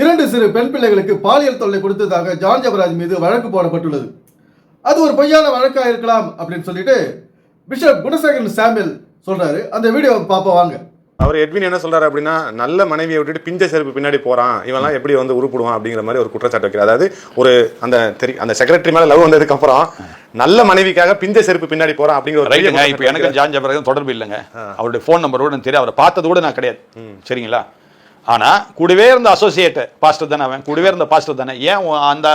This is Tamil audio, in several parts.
2 சிறு பெண் பிள்ளைகளுக்கு பாலியல் தொல்லை கொடுத்ததாக ஜான் ஜெபராஜ் மீது வழக்கு போடப்பட்டுள்ளது. அது ஒரு பொய்யான வழக்காக இருக்கலாம் அப்படின்னு சொல்லிட்டு பிஷப் குணசேகரன் சாமுவேல் சொல்றாரு. அந்த வீடியோவை பார்ப்போம் வாங்க. அவர் எட்வின் என்ன சொல்றாரு அப்படின்னா, நல்ல மனைவியை விட்டுட்டு பிஞ்ச செருப்பு பின்னாடி போறான், இவெல்லாம் எப்படி வந்து உருப்பிடுவான் அப்படிங்கிற மாதிரி ஒரு குற்றச்சாட்டு வைக்கிறார். அதாவது ஒரு அந்த செக்ரட்டரி மேல லவ் வந்ததுக்கு அப்புறம் நல்ல மனைவிக்காக பிஞ்ச செருப்பு பின்னாடி போறான் அப்படிங்கிற ஒரு ரைட்டுங்க. இப்போ எனக்கு ஜான் ஜெபராஜ் தொடர்பு இல்லைங்க, அவருடைய ஃபோன் நம்பர் கூட தெரியும், அவரை பார்த்தது கூட நான் கிடையாது. சரிங்களா? ஆனா கூடவே இருந்த அசோசியேட் பாஸ்டர் தானே, அவன் கூடவே இருந்த பாஸ்டர் தானே. ஏன் அந்த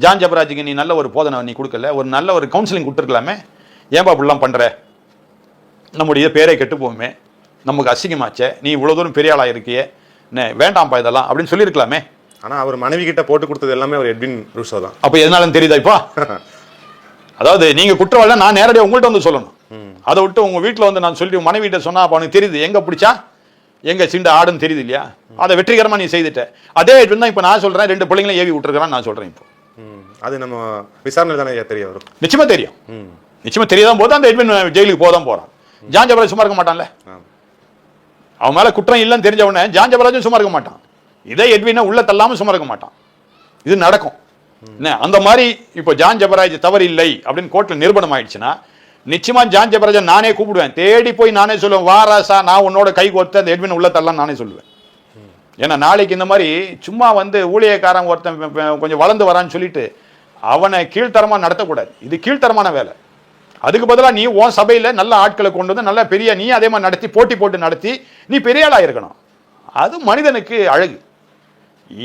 ஜான் ஜெபராஜுக்கு நீ நல்ல ஒரு போதனை நீ கொடுக்கல, ஒரு நல்ல ஒரு கவுன்சிலிங் கொடுத்துருக்கலாமே? ஏன்பா அப்படிலாம் பண்ற, நம்முடைய பேரை கெட்டு போகுமே, நமக்கு அசிங்கமாச்சே, நீ இவ்வளவு தூரம் பெரிய ஆளா இருக்கியே, வேண்டாம்ப்பா இதெல்லாம் அப்படின்னு சொல்லியிருக்கலாமே. ஆனா அவர் மனைவி கிட்ட போட்டு கொடுத்தது எல்லாமே ஒரு எட்வின் ரூசோ தான். அப்ப எதனாலும் தெரியுதா இப்போ? அதாவது நீங்க குற்றவாளி நான் நேரடியாக உங்கள்கிட்ட வந்து சொல்லணும். அதை விட்டு உங்க வீட்டில் வந்து நான் சொல்லி மனைவிட்ட சொன்னா அப்ப அவனுக்கு தெரியுது எங்க பிடிச்சா எங்க சிண்ட ஆடுன்னு தெரியுது இல்லையா? அதை வெற்றிகரமா நீ செய்துட்ட. அதே எட்வின் தான் இப்ப நான் சொல்றேன், 2 பிள்ளைங்களும் ஏவி விட்டுருக்கான்னு நான் சொல்றேன். இப்போ அது நம்ம விசாரணை தானே தெரிய வரும். நிச்சயமா தெரியும், நிச்சயமா தெரியாதான் போது அந்த எட்வின் ஜெயிலுக்கு போதான் போறான். ஜான் ஜெபராஜ் சும்மா இருக்க மாட்டான்ல, அவன் மேல குற்றம் இல்லைன்னு தெரிஞ்ச உடனே ஜான் ஜெபராஜும் சும்மா இருக்க மாட்டான். இதே எட்வினை உள்ள தள்ளாம சும்மா இருக்க மாட்டான். இது நடக்கும். அந்த மாதிரி இப்போ ஜான் ஜெபராஜ் தவறு இல்லை அப்படின்னு கோர்ட்ல நிரூபணம் ஆயிடுச்சுன்னா நிச்சயமா ஜான் ஜெபராஜை நானே கூப்பிடுவேன், தேடி போய் நானே சொல்லுவேன், வாராசா நான் உன்னோட கை கோர்த்து அந்த எட்வின் உள்ள தள்ளலாம் நானே சொல்லுவேன். ஏன்னா நாளைக்கு இந்த மாதிரி சும்மா வந்து ஊழியக்காரன் ஒருத்தன் கொஞ்சம் வளர்ந்து வரான்னு சொல்லிட்டு அவனை கீழ்த்தரமா நடத்தக்கூடாது. இது கீழ்த்தரமான வேலை. அதுக்கு பதிலாக நீ உன் சபையில நல்ல ஆட்களை கொண்டு வந்து நல்ல பெரிய நீ அதே மாதிரி நடத்தி போட்டி போட்டு நடத்தி நீ பெரிய ஆளா இருக்கணும். அது மனிதனுக்கு அழகு.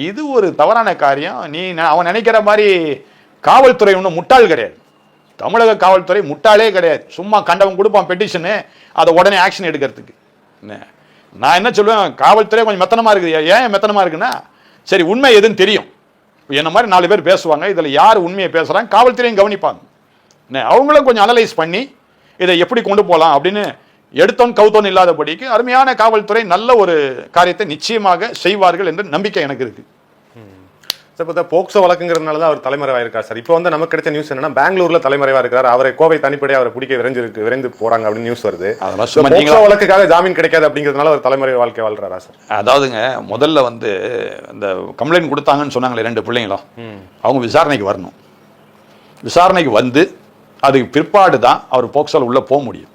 இது ஒரு தவறான காரியம். நீ அவன் நினைக்கிற மாதிரி காவல்துறை ஒன்றும் முட்டாள் கிடையாது. தமிழக காவல்துறை முட்டாளே கிடையாது. சும்மா கண்டவன் கொடுப்பான் பெட்டிஷனு, அதை உடனே ஆக்ஷன் எடுக்கிறதுக்கு. நான் என்ன சொல்லுவேன், காவல்துறை கொஞ்சம் மெத்தனமா இருக்குது. ஏன் மெத்தனமா இருக்குன்னா, சரி உண்மை எதுன்னு தெரியும், என்ன மாதிரி 4 பேர் பேசுவாங்க, இதில் யார் உண்மையை பேசுறாங்க காவல்துறையும் கவனிப்பாங்க. அவங்களும் கொஞ்சம் அனலைஸ் பண்ணி இதை எப்படி கொண்டு போகலாம் அப்படின்னு எடுத்தோன் கவுத்தோன் இல்லாதபடிக்கு அருமையான காவல்துறை நல்ல ஒரு காரியத்தை நிச்சயமாக செய்வார்கள் என்ற நம்பிக்கை எனக்கு இருக்கு. இப்போ போக்சோ வழக்குங்கிறதுனால தான் அவர் தலைமறைவாக இருக்கார் சார். இப்போ வந்து நமக்கு கிடைச்ச நியூஸ் என்னன்னா, பெங்களூர்ல தலைமறைவாக இருக்கார், அவரை கோவை தனிப்படையாக அவரை பிடிக்க விரைந்து போறாங்க அப்படின்னு நியூஸ் வருது. போக்சோ வழக்குக்காக ஜாமீன் கிடைக்காது அப்படிங்கிறதுனால அவர் தலைமறை வாழ்க்கை வாழ்றாரா சார்? அதாவதுங்க, முதல்ல வந்து இந்த கம்ப்ளைண்ட் கொடுத்தாங்கன்னு சொன்னாங்களே 2 பிள்ளைங்களும், அவங்க விசாரணைக்கு வரணும். விசாரணைக்கு வந்து அதுக்கு பிற்பாடு தான் அவர் போக்சோல உள்ள போக முடியும்.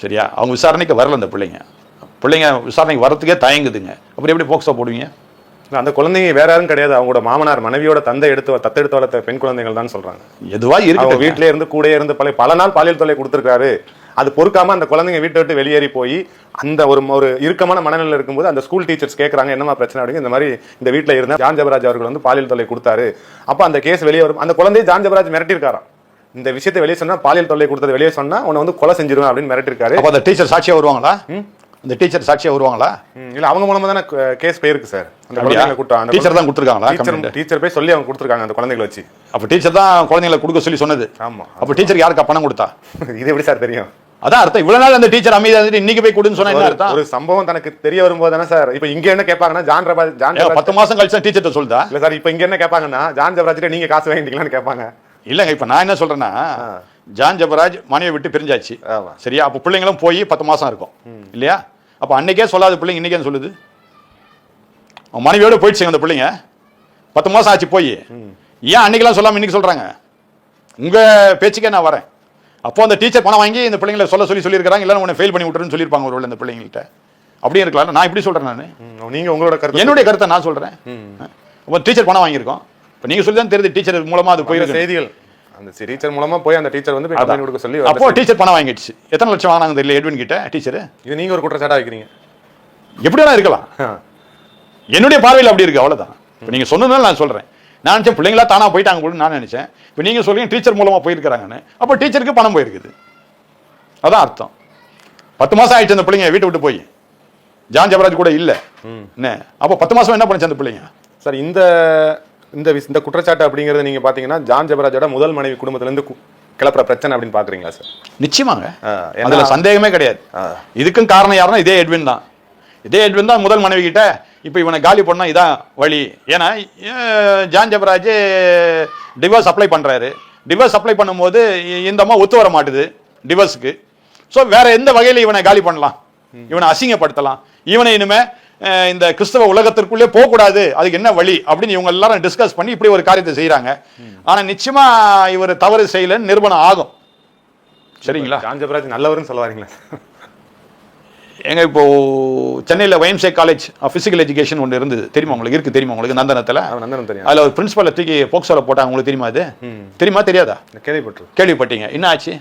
சரியா? அவங்க விசாரணைக்கு வரல. அந்த பிள்ளைங்க விசாரணைக்கு வரத்துக்கே தயங்குதுங்க. அப்புறம் எப்படி போக்சோ போடுவீங்க? அந்த குழந்தைங்க வேற யாரும் கிடையாது, அவங்களோட மாமனார் மனைவியோட தத்தெடுத்து வளர்த்த பெண் குழந்தைகள் தான் சொல்றாங்க. எதுவா இருக்கு, வீட்டிலே இருந்து கூட இருந்து பல நாள் பாலியல் தொல்லை கொடுத்துருக்காரு. அது பொறுக்காம அந்த குழந்தைங்க வீட்டை விட்டு வெளியேறி போய் அந்த ஒரு இறுக்கமான மனநிலையில் இருக்கும்போது அந்த ஸ்கூல் டீச்சர்ஸ் கேட்கறாங்க என்னமா பிரச்சனை அப்படிங்க. இந்த மாதிரி இந்த வீட்டில் இருந்தா ஜான் ஜெபராஜ் அவர்கள் வந்து பாலியல் தொல்லை கொடுத்தாரு. அப்ப அந்த கேஸ் வெளியே வரும். அந்த குழந்தையை ஜான் ஜெபராஜ் மிரட்டிருக்காராம், இந்த விஷயத்தை வெளியே சொன்னா பாலியல் தொல்லை கொடுத்தது வெளியே சொன்னா உன்னை வந்து கொலை செஞ்சிருவேன் அப்படின்னு மிரட்டிருக்காரு. அப்ப அந்த டீச்சர் சாட்சியா வருவாங்களா? இந்த டீச்சர் சாட்சியா வருவாங்களா? இல்ல, அவங்க மூலமா தானே கேஸ் போயிருக்கு சார். அந்த குழந்தைகளை கூட்டம் டீச்சர் தான் கொடுத்துருக்காங்களா? டீச்சர் போய் சொல்லி அவங்க கொடுத்துருக்காங்க அந்த குழந்தைகளை வச்சு. அப்ப டீச்சர் தான் குழந்தைகளை கொடுக்க சொல்லி சொன்னது. ஆமா. அப்ப டீச்சர் யாருக்கு பணம் கொடுத்தா? இது எப்படி சார் தெரியும்? அதான் அர்த்தம். இவ்வளவு நாள் அந்த டீச்சர் அமைதியா இருந்துட்டு இன்னைக்கு போய் கொடுன்னு சொன்னா என்ன அர்த்தம்? ஒரு சம்பவம் தனக்கு தெரிய வரும்போது தானே சார். இப்ப இங்க என்ன கேட்பாங்கன்னா, ஜான் ஜெபராஜ் 10 மாசம் கழிச்சு டீச்சர் சொல்லுதா? இல்ல சார், இப்ப இங்க என்ன கேட்பாங்கன்னா, ஜான் ஜெபராஜ் நீங்க காசு வாங்கிட்டீங்களான்னு கேட்பாங்க. இல்லங்க, இப்ப நான் என்ன சொல்றேன்னா, ஜான் ஜெபராஜ் மனைவியை விட்டு பிரிஞ்சாச்சு. சரியா? அப்ப பிள்ளைங்களும் போய் 10 மாசம் இருக்கும் இல்லையா? அப்ப அன்னைக்கே சொல்லாத பிள்ளைங்க இன்னைக்கே சொல்லுது. மனைவியோட போயிடுச்சு அந்த பிள்ளைங்க, 10 மாசம் ஆச்சு போய். ஏன் அன்னைக்கெல்லாம் சொல்லாம இன்னைக்கு சொல்றாங்க? உங்க பேச்சுக்கே நான் வரேன். அப்போ அந்த டீச்சர் பணம் வாங்கி இந்த பிள்ளைங்களை சொல்லியிருக்காங்க, இல்லைன்னா உன்னை ஃபெயில் பண்ணி விட்டுருன்னு சொல்லியிருப்பாங்க ஒரு இந்த பிள்ளைங்கள்ட்ட. அப்படியே இருக்கலாம். நான் இப்படி சொல்றேன். நான் நீங்க உங்களோட கருத்து, என்னுடைய கருத்தை நான் சொல்றேன். டீச்சர் பணம் வாங்கியிருக்கோம். இப்போ நீங்க சொல்லி தான் தெரியுது டீச்சர் மூலமா அது போய் செய்திகள் அந்த டீச்சர் மூலமா போய் அந்த டீச்சர் வந்து கம்ப்ளைண்ட் கொடுக்க சொல்லி. அப்போ டீச்சர் பணம் வாங்கிடுச்சு. எத்தனை லட்சம் வாங்கினாங்க தெரியல எட்வின் கிட்ட டீச்சர். இது நீங்க ஒரு குற்றச்சாட்டா வைக்கிறீங்க. எப்படி வேணா இருக்கலாம், என்னுடைய பார்வையில் அப்படி இருக்கு, அவ்வளவுதான். இப்போ நீங்க சொன்னதுனால நான் சொல்றேன். நான் நினைச்சேன் பிள்ளைங்களா தானா போயிட்டாங்க போல நான் நினைச்சேன். இப்போ நீங்க சொல்றீங்க டீச்சர் மூலமா போயிருக்கிறாங்கன்னு. அப்போ டீச்சருக்கு பணம் போயிருக்குது, அதான் அர்த்தம். 10 மாசம் ஆயிடுச்சு அந்த பிள்ளைங்க வீட்டை விட்டு போய். ஜான் ஜெபராஜ் கூட இல்ல. அப்போ 10 மாசம் என்ன பண்ணுச்சு அந்த பிள்ளைங்க? சார், இந்த குற்றச்சாட்டு அப்படிங்கறது நீங்க பாத்தீங்கன்னா ஜான் ஜெபராஜோட முதல் மனைவி குடும்பத்துல இருந்து கிளப்புற பிரச்சனை அப்படின்னு பாக்குறீங்களா சார்? நிச்சயமாங்க, அதுல சந்தேகமே கிடையாது. இதுக்கும் காரணம் யாருன்னா இதே எட்வின் தான். இதே எட்வின் தான் முதல் மனைவி கிட்ட இப்போ இவனை காலி பண்ணா இதான் வழி. ஏன்னா ஜான் ஜெபராஜ் டிவோர்ஸ் அப்ளை பண்றாரு. டிவோர்ஸ் அப்ளை பண்ணும்போது இந்த அம்மா ஒத்து வர மாட்டுது டிவோர்ஸுக்கு. ஸோ வேற எந்த வகையில் இவனை காலி பண்ணலாம், இவனை அசிங்கப்படுத்தலாம், இவனை இனிமே இந்த கிறிஸ்தவ உலகத்திற்குள்ளே போகக்கூடாது, அதுக்கு என்ன வழி அப்படின்னு இவங்க எல்லாரும் டிஸ்கஸ் பண்ணி இப்படி ஒரு காரியத்தை செய்யறாங்க. ஆனா நிச்சயமா இவர் தவறு செய்யலன்னு நிரூபணம் ஆகும். சரிங்களா? ஜான் ஜெபராஜ் நல்லவர்னு சொல்ல வரீங்களா? எங்க இப்போ சென்னையில் YMCA college of physical education ஒன்று இருந்தது, தெரியுமா உங்களுக்கு? இருக்கு தெரியுமா உங்களுக்கு? நந்தனத்தில். நந்தனம் தெரியும். அதில் ஒரு பிரின்சிபலை தூக்கி போக்சோல போட்டாங்க, உங்களுக்கு தெரியுமா? அது தெரியுமா தெரியாதா? கேள்விப்பட்டீங்க. என்ன ஆச்சு?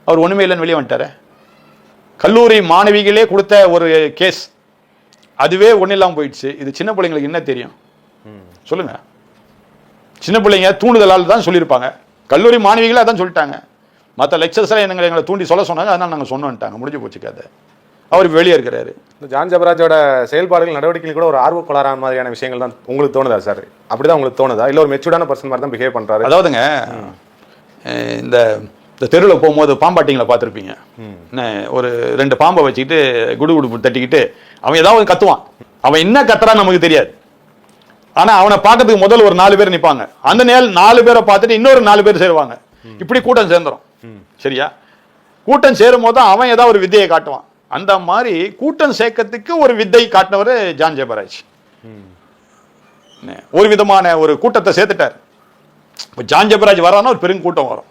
அவர் ஒண்ணுமே இல்லைன்னு வெளியே வந்துட்டாரு. கல்லூரி மாணவிகளே கொடுத்த ஒரு கேஸ், அதுவே ஒன்றும் இல்லாமல் போயிடுச்சு. இது சின்ன பிள்ளைங்களுக்கு என்ன தெரியும் சொல்லுங்க? சின்ன பிள்ளைங்க தூண்டுதலால் தான் சொல்லியிருப்பாங்க, கல்லூரி மாணவிகளே அதான் சொல்லிட்டாங்க. மற்ற லெக்சர்ஸ்லாம் எங்களை தூண்டி சொல்ல சொன்னாங்க, அதனால் நாங்கள் சொன்னோன்ட்டாங்க, முடிஞ்சு போச்சு கதை. அவர் வெளியே இருக்கிறாரு. ஜான் ஜெபராஜோட செயல்பாடுகள் நடவடிக்கைகள் கூட ஒரு ஆர்வ கோளாறான மாதிரியான விஷயங்கள் தான் உங்களுக்கு தோணுதா சார்? அப்படிதான் உங்களுக்கு தோணுதா, இல்லை ஒரு மெச்சூர்டான பர்சன் மாதிரி தான் பிஹேவ் பண்றாரு? அதாவதுங்க, இந்த தெருவில் போகும்போது பாம்பாட்டிங்களை பார்த்துருப்பீங்க. ஒரு 2 பாம்பை வச்சுக்கிட்டு குடு குடு தட்டிக்கிட்டு அவன் ஏதாவது கத்துவான். அவன் என்ன கத்துறான்னு நமக்கு தெரியாது. ஆனா அவனை பார்க்கறதுக்கு முதல்ல ஒரு 4 பேர் நிற்பாங்க. அந்த 4 பேரை பார்த்துட்டு இன்னொரு 4 பேர் சேருவாங்க. இப்படி கூட்டம் சேர்ந்துடும். சரியா? கூட்டம் சேரும் போது அவன் ஏதாவது ஒரு வித்தையை காட்டுவான். அந்த மாதிரி கூட்டம் சேர்க்கறதுக்கு ஒரு வித்தை காட்டினவர் ஜான் ஜெபராஜ். ஒரு விதமான ஒரு கூட்டத்தை சேர்த்துட்டார். இப்போ ஜான் ஜெபராஜ் வரானா ஒரு பெரும் கூட்டம் வரும்.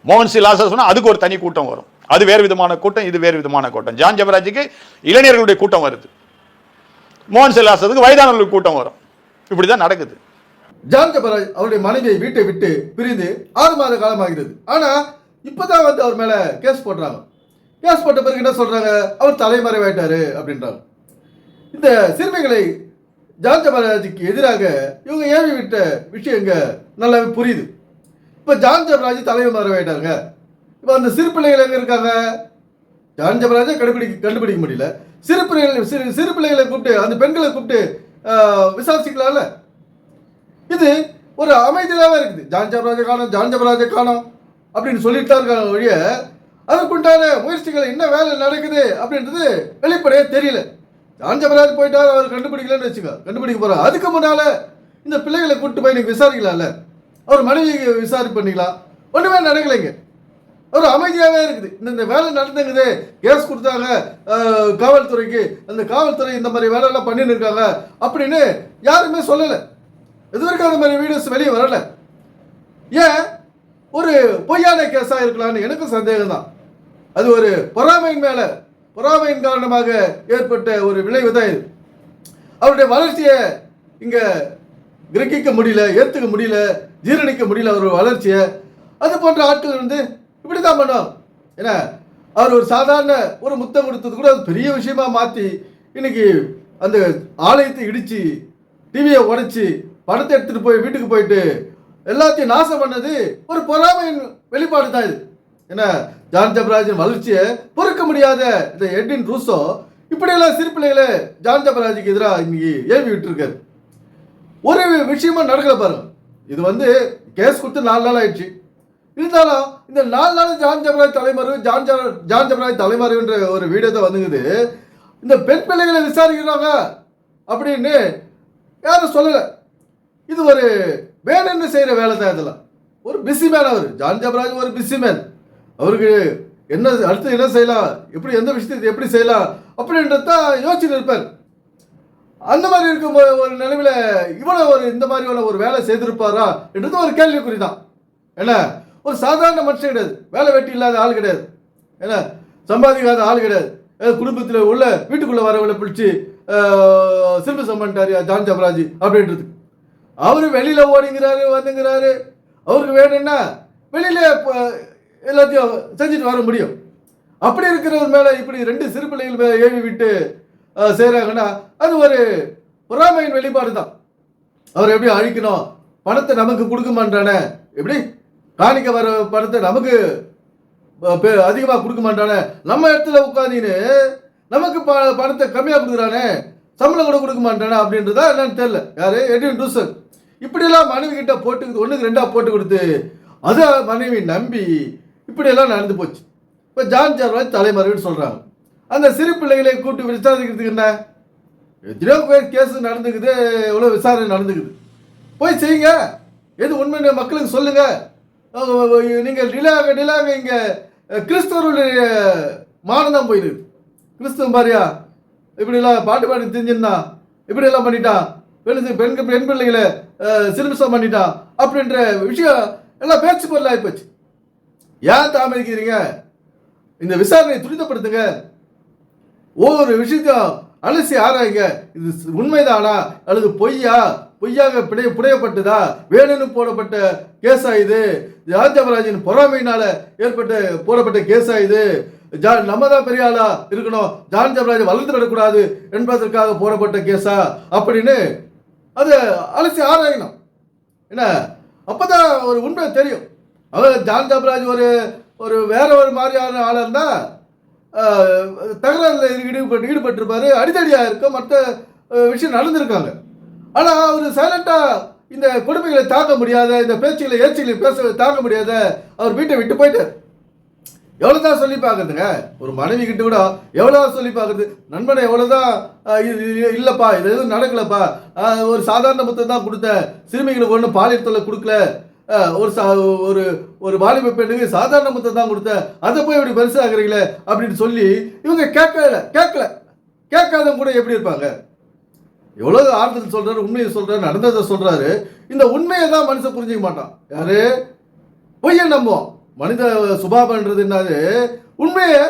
மோகன் சி லாசர் சொன்னா அதுக்கு ஒரு தனி கூட்டம் வரும். அது வேறு விதமான கூட்டம், இது வேறு விதமான கூட்டம். ஜான் ஜெபராஜுக்கு இளைஞர்களுடைய கூட்டம் வருது, மோகன் சி லாசருக்கு வயதானவர்களுக்கு கூட்டம் வரும். இப்படிதான் நடக்குது. ஜான் ஜெபராஜ் அவருடைய மனைவியை வீட்டை விட்டு பிரிந்து 6 மாத காலம் ஆகிறது. ஆனா இப்பதான் வந்து அவர் மேல கேஸ் போடுறாங்க. கேஸ் போட்ட பிறகு என்ன சொல்றாங்க? அவர் தலைமறைவாயிட்டாரு அப்படின்றாங்க. இந்த சிறுமிகளை ஜான் ஜெபராஜுக்கு எதிராக இவங்க ஏவி விட்ட விஷயம் இங்க நல்லாவே புரியுது. இப்ப ஜான் ஜெபராஜ் தலைமறைவாயிட்டாருங்க. இப்ப அந்த சிறு பிள்ளைகள் எங்க இருக்காங்க? ஜான் ஜெபராஜை கண்டுபிடிக்க முடியல. சிறு பிள்ளைகளை கூப்பிட்டு, அந்த பெண்களை கூப்பிட்டு விசாரிச்சுக்கலாம்ல. இது ஒரு அமைதியாகவே இருக்குது. ஜான் ஜெபராஜை காணோம் அப்படின்னு சொல்லிட்டு தான் இருக்காங்க ஒழிய அதுக்குண்டான முயற்சிகள் என்ன வேலை நடக்குது அப்படின்றது வெளிப்படையே தெரியல. ஜான் ஜெபராஜ் போயிட்டார், அவர் கண்டுபிடிக்கலன்னு வச்சுக்க, கண்டுபிடிக்க போறார். அதுக்கு முன்னால இந்த பிள்ளைகளை கூப்பிட்டு போய் நீங்க விசாரிக்கலாம்ல, அவர் மனைவி விசாரிப்பு பண்ணிக்கலாம். ஒண்ணுமே நடக்கலைங்க. ஒரு அமைதியாகவே இருக்குது. இந்த வேலை நடந்துங்குது, கேஸ் கொடுத்தாங்க காவல்துறைக்கு, அந்த காவல்துறை இந்த மாதிரி வேலையெல்லாம் பண்ணின்னு இருக்காங்க அப்படின்னு யாருமே சொல்லலை. இது வரைக்கும் அந்த மாதிரி வீடியோஸ் வெளியே வரல. ஏன்? ஒரு பொய்யான கேஸா இருக்கலாம்னு எனக்கும் சந்தேகம் தான். அது ஒரு பொறாமையின் காரணமாக ஏற்பட்ட ஒரு விளைவு தான் இது. அவருடைய வளர்ச்சியை இங்க கிரகிக்க முடியல, ஏற்றுக்க முடியல, ஜீரணிக்க முடியல அவருடைய வளர்ச்சியை. அது போன்ற ஆட்கள் வந்து இப்படிதான் பண்ணுவாங்க. ஏன்னா அவர் ஒரு சாதாரண ஒரு முத்தம் கொடுத்தது கூட பெரிய விஷயமா மாற்றி இன்னைக்கு அந்த ஆலயத்தை இடிச்சு, டிவியை உடைச்சி, பணத்தை எடுத்துட்டு போய் வீட்டுக்கு போயிட்டு எல்லாத்தையும் நாசம் பண்ணது ஒரு பொறாமையின் வெளிப்பாடு தான் இது. ஏன்னா ஜான் ஜெபராஜின் வளர்ச்சியை பொறுக்க முடியாத இந்த எட்வின் ரூசோ இப்படியெல்லாம் சிறு பிள்ளைகளை ஜான் ஜெபராஜுக்கு எதிராக இன்னைக்கு ஏவி விட்டுருக்காரு. ஒரு விஷயமா நடக்கல பாருங்க. இது வந்து கேஸ் கொடுத்து 4 நாள் ஆயிடுச்சு. இருந்தாலும் இந்த 4 நாள் ஜான் ஜெபராஜ் தலைமறைவு, ஜான் ஜெபராஜ் தலைமறைவுன்ற ஒரு வீடியோ தான் வந்துங்குது. இந்த பெண் பிள்ளைகளை விசாரிக்கிறாங்க அப்படின்னு யாரும் சொல்லலை. இது ஒரு வேணும்னு செய்யற வேலை தான். இதெல்லாம் ஒரு பிஸி மேன். அவர் ஜான் ஜெபராஜ் ஒரு பிஸி மேன். அவருக்கு என்ன அடுத்து என்ன செய்யலாம், எப்படி எந்த விஷயத்தை எப்படி செய்யலாம் அப்படின்றத யோசிச்சுட்டு இருப்பார். அந்த மாதிரி இருக்கும் ஒரு நிலைமையில இவ்வளவு இந்த மாதிரியான ஒரு வேலை செய்திருப்பாரா என்றது ஒரு கேள்விக்குறி தான். ஏன்னா ஒரு சாதாரண மனுஷன் கிடையாது, வேலை வெட்டி இல்லாத ஆள் கிடையாது, ஏன்னா சம்பாதிக்காத ஆள் கிடையாது. குடும்பத்தில் உள்ள வீட்டுக்குள்ள வரவங்களை பிடிச்சி சிறுமி சம்பந்தாரியா ஜான் ஜெபராஜ் அப்படின்றது. அவரு வெளியில ஓடிங்கிறாரு, வந்துங்கிறாரு. அவருக்கு வேணும்னா வெளியில எல்லாத்தையும் செஞ்சுட்டு வர முடியும். அப்படி இருக்கிறவர் மேல இப்படி 2 சிறு பிள்ளைகள் மேல ஏவி விட்டு செய்யறாங்கன்னா அது ஒரு பொறாமையின் வெளிப்பாடு தான். அவர் எப்படி அழிக்கணும், பணத்தை நமக்கு கொடுக்க மாட்டானே, எப்படி காணிக்க வர பணத்தை நமக்கு அதிகமா கொடுக்க மாட்டானே, நம்ம இடத்துல உட்காந்துன்னு நமக்கு பணத்தை கம்மியா கொடுக்குறானே, சம்பளம் கூட கொடுக்க மாட்டானே அப்படின்றதா என்னன்னு தெரியல. யாரு? எட்வின் ரூசர். இப்படியெல்லாம் மனைவி கிட்ட போட்டு 1க்கு 2 போட்டு கொடுத்து அதை மனைவி நம்பி இப்படியெல்லாம் நடந்து போச்சு. இப்போ ஜான் ஜெபராஜ் தலைமறைவுன்னு சொல்றாங்க. அந்த சிறு பிள்ளைகளை கூட்டு விசாரிக்கிறதுக்கு என்ன, எத்தனையோ பேர் கேஸ் நடந்துக்குது, எவ்வளோ விசாரணை நடந்துக்குது. போய் செய்யுங்க, எது உண்மை மக்களுக்கு சொல்லுங்க. நீங்கள் டிலாக இங்கே கிறிஸ்தவருடைய மானம் தான் போயிருக்கு. கிறிஸ்தவ மாதிரியா இப்படிலாம் பாட்டு பாடி தெரிஞ்சிருந்தான், இப்படியெல்லாம் பண்ணிட்டான், பெண் பிள்ளைகளை சிறுமிசம் பண்ணிட்டான் அப்படின்ற விஷயம் எல்லாம் பேச்சு பொருள் ஆகிப்போச்சு. ஏன் தாமதிக்கிறீங்க? இந்த விசாரணையை துரிதப்படுத்துங்க. ஒவ்வொரு விஷயத்தையும் அலசி ஆராய்ங்க. இது உண்மைதானா அல்லது பொய்யாக புனையப்பட்டதா, வேணும்னு போடப்பட்ட கேஸா இது, ராஜபராஜின் பொறாமையினால போடப்பட்ட கேஸா இது, நம்ம தான் பெரிய ஆளா இருக்கணும், ஜான் ஜபராஜ் வளர்ந்து விடக்கூடாது என்பதற்காக போடப்பட்ட கேஸா அப்படின்னு அதை அலசி ஆராயணும். என்ன, அப்பதான் ஒரு உண்மை தெரியும். அவர் ஜான் ஜபராஜ் ஒரு வேற ஒரு மாதிரியான ஆளா இருந்தா தகராறில் ஈடுபட்டிருப்பாரு, அடிதடியா இருக்க மற்ற விஷயம் நடந்திருக்காங்க. ஆனா அவர் சைலண்டா இந்த கொடுமைகளை தாங்க முடியாத, இந்த பேச்சுகளை ஏச்சுகளை பேச தாங்க முடியாத அவர் வீட்டை விட்டு போயிட்டார். எவ்வளவுதான் சொல்லி பார்க்கறதுங்க? ஒரு மனைவி கிட்ட கூட எவ்வளவு சொல்லி பார்க்கறது? நண்பனை எவ்வளவுதான் இல்லப்பா, இது எதுவும் நடக்கலப்பா, ஒரு சாதாரண புத்தகம் தான் கொடுத்தேன், சிறுமிகளுக்கு ஒன்றும் பாலியல் தொல்லை கொடுக்கல, ஒரு வாலிப பெண்ணுக்கு சாதாரண புத்தகம் தான் கொடுத்தேன், அதை போய் இப்படி பெருசாகிறீங்களே அப்படின்னு சொல்லி இவங்க கேட்காதவங்க கூட எப்படி இருப்பாங்க? எவ்வளவு ஆறுதல் சொல்றாரு, உண்மையை சொல்றாரு, நடந்ததை சொல்றாரு. இந்த உண்மையை தான் மனுஷன் புரிஞ்சுக்க மாட்டான். யாரு? பொய்யை நம்புவோம். மனித சுபாவன்றது என்னது? உண்மையை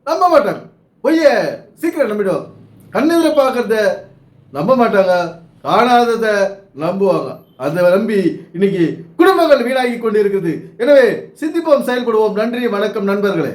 நம்ப மாட்டாங்க, பொய்ய சீக்கிரம் நம்பிடுவாங்க. கண்ணெதிர பார்க்கறத நம்ப மாட்டாங்க, காணாததை நம்புவாங்க. அதை நம்பி இன்னைக்கு குடும்பங்கள் வீணாகி கொண்டிருக்கிறது. எனவே சிந்திப்போம், செயல்படுவோம். நன்றி, வணக்கம் நண்பர்களே.